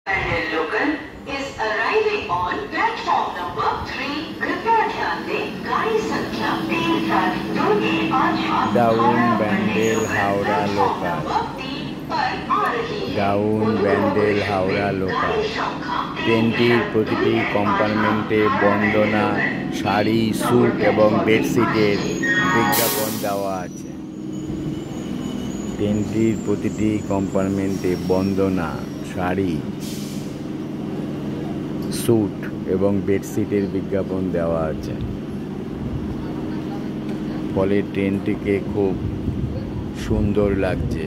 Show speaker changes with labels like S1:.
S1: Bandel local is arriving on platform number 3. कृपया ध्यान दें गाड़ी संख्या 372 के 5
S2: down Bandel Howrah local down Bandel Howrah local ট্রেনটির প্রতিটি কম্পার্টমেন্টে বন্দনা শাড়ি স্যুট এবং বেডশিটের বিজ্ঞাপন দেওয়া আছে। ট্রেনটির প্রতিটি কম্পার্টমেন্টে বন্দনা শাড়ি স্যুট এবং বেডশিটের বিজ্ঞাপন দেওয়া আছে। ফলে ট্রেনটিকে খুব সুন্দর লাগছে।